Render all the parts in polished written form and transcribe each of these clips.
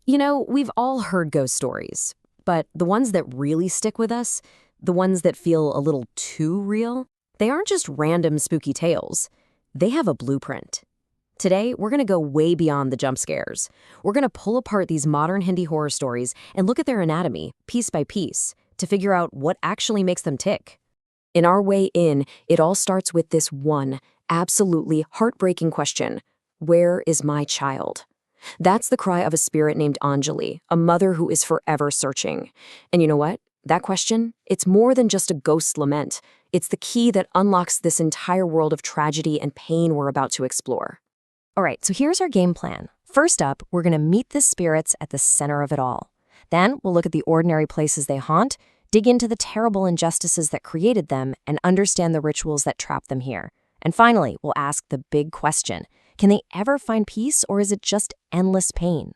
We've all heard ghost stories, but the ones that really stick with us, the ones that feel a little too real, they aren't just random spooky tales. They have a blueprint. Today, we're going to go way beyond the jump scares. We're going to pull apart these modern Hindi horror stories and look at their anatomy, piece by piece, to figure out what actually makes them tick. In our way in, it all starts with this one, absolutely heartbreaking question: where is my child? That's the cry of a spirit named Anjali, a mother who is forever searching. And you know what? That question, it's more than just a ghost lament. It's the key that unlocks this entire world of tragedy and pain we're about to explore. All right, so here's our game plan. First up, we're going to meet the spirits at the center of it all. Then we'll look at the ordinary places they haunt, dig into the terrible injustices that created them, and understand the rituals that trap them here. And finally, we'll ask the big question: can they ever find peace, or is it just endless pain?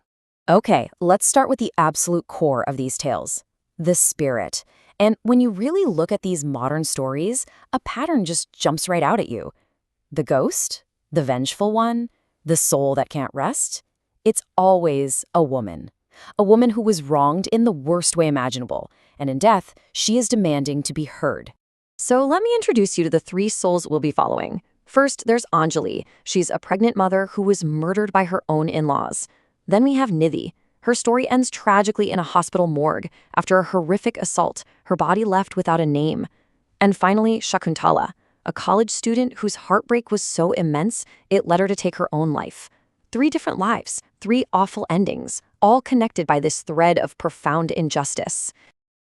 Okay, let's start with the absolute core of these tales: the spirit. And when you really look at these modern stories, a pattern just jumps right out at you. The ghost, the vengeful one, the soul that can't rest. It's always a woman. A woman who was wronged in the worst way imaginable, and in death, she is demanding to be heard. So let me introduce you to the three souls we'll be following. First, there's Anjali. She's a pregnant mother who was murdered by her own in-laws. Then we have Nidhi. Her story ends tragically in a hospital morgue after a horrific assault, her body left without a name. And finally, Shakuntala, a college student whose heartbreak was so immense it led her to take her own life. 3 different lives, 3 awful endings, all connected by this thread of profound injustice.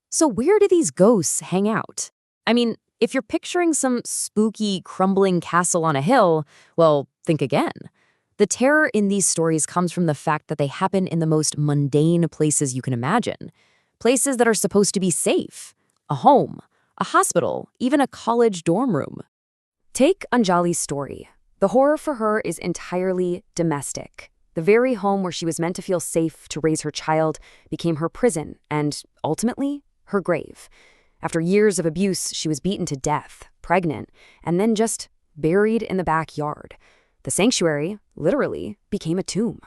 So where do these ghosts hang out? I mean, if you're picturing some spooky, crumbling castle on a hill, well, think again. The terror in these stories comes from the fact that they happen in the most mundane places you can imagine. Places that are supposed to be safe: a home, a hospital, even a college dorm room. Take Anjali's story. The horror for her is entirely domestic. The very home where she was meant to feel safe to raise her child became her prison and, ultimately, her grave. After years of abuse, she was beaten to death, pregnant, and then just buried in the backyard. The sanctuary, literally, became a tomb.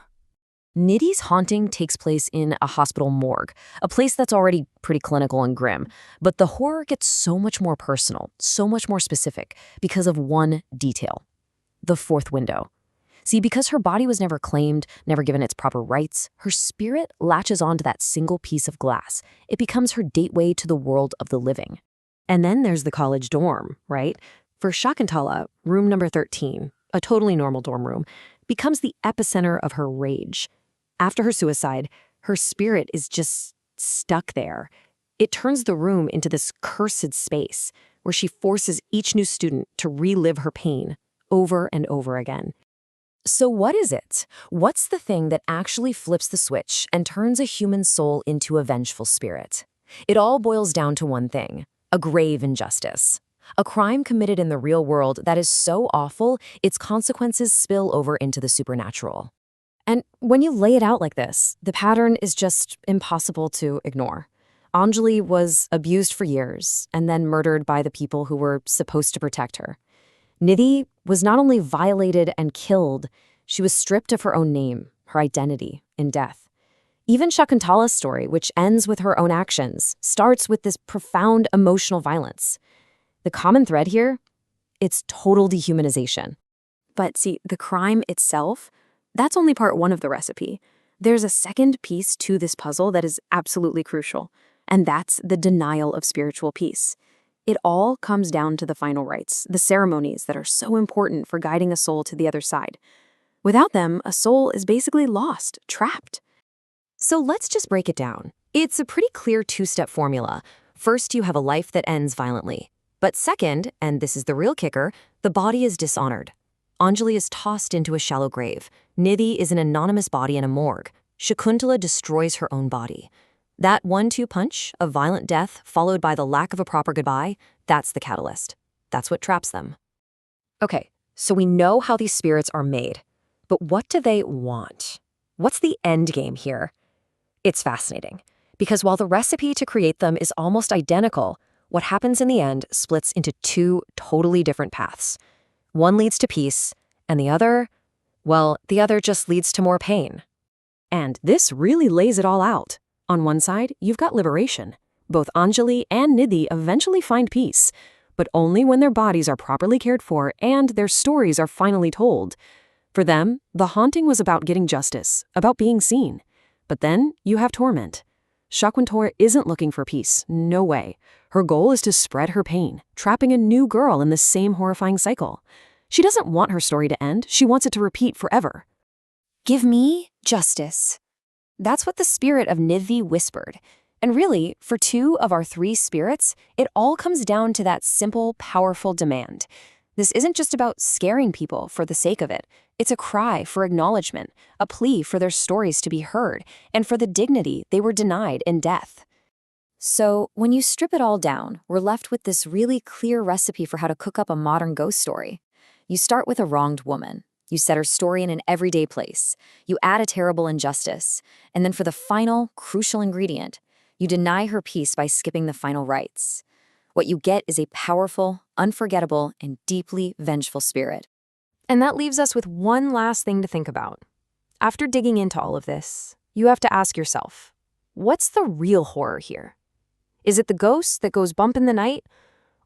Nidhi's haunting takes place in a hospital morgue, a place that's already pretty clinical and grim. But the horror gets so much more personal, so much more specific, because of one detail: the fourth window. See, because her body was never claimed, never given its proper rights, her spirit latches onto that single piece of glass. It becomes her gateway to the world of the living. And then there's the college dorm, right? For Shakuntala, room number 13, a totally normal dorm room, becomes the epicenter of her rage. After her suicide, her spirit is just stuck there. It turns the room into this cursed space where she forces each new student to relive her pain over and over again. So what is it? What's the thing that actually flips the switch and turns a human soul into a vengeful spirit? It all boils down to one thing: a grave injustice. A crime committed in the real world that is so awful, its consequences spill over into the supernatural. And when you lay it out like this, the pattern is just impossible to ignore. Anjali was abused for years and then murdered by the people who were supposed to protect her. Nidhi was not only violated and killed, she was stripped of her own name, her identity, in death. Even Shakuntala's story, which ends with her own actions, starts with this profound emotional violence. The common thread here? It's total dehumanization. But see, the crime itself, that's only part one of the recipe. There's a second piece to this puzzle that is absolutely crucial, and that's the denial of spiritual peace. It all comes down to the final rites, the ceremonies that are so important for guiding a soul to the other side. Without them, a soul is basically lost, trapped. So let's just break it down. It's a pretty clear 2-step formula. First, you have a life that ends violently. But second, and this is the real kicker, the body is dishonored. Anjali is tossed into a shallow grave. Nidhi is an anonymous body in a morgue. Shakuntala destroys her own body. That 1-2 punch of violent death followed by the lack of a proper goodbye, that's the catalyst. That's what traps them. Okay, so we know how these spirits are made. But what do they want? What's the end game here? It's fascinating, because while the recipe to create them is almost identical, what happens in the end splits into 2 totally different paths. One leads to peace, and the other, well, the other just leads to more pain. And this really lays it all out. On one side, you've got liberation. Both Anjali and Nidhi eventually find peace, but only when their bodies are properly cared for and their stories are finally told. For them, the haunting was about getting justice, about being seen. But then you have torment. Shakuntar isn't looking for peace, no way. Her goal is to spread her pain, trapping a new girl in the same horrifying cycle. She doesn't want her story to end, she wants it to repeat forever. Give me justice. That's what the spirit of Nidhi whispered. And really, for 2 of our 3 spirits, it all comes down to that simple, powerful demand. This isn't just about scaring people for the sake of it. It's a cry for acknowledgement, a plea for their stories to be heard, and for the dignity they were denied in death. So, when you strip it all down, we're left with this really clear recipe for how to cook up a modern ghost story. You start with a wronged woman. You set her story in an everyday place. You add a terrible injustice. And then for the final, crucial ingredient, you deny her peace by skipping the final rites. What you get is a powerful, unforgettable, and deeply vengeful spirit. And that leaves us with one last thing to think about. After digging into all of this, you have to ask yourself, what's the real horror here? Is it the ghost that goes bump in the night?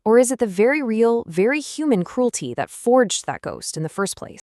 Or is it the very real, very human cruelty that forged that ghost in the first place?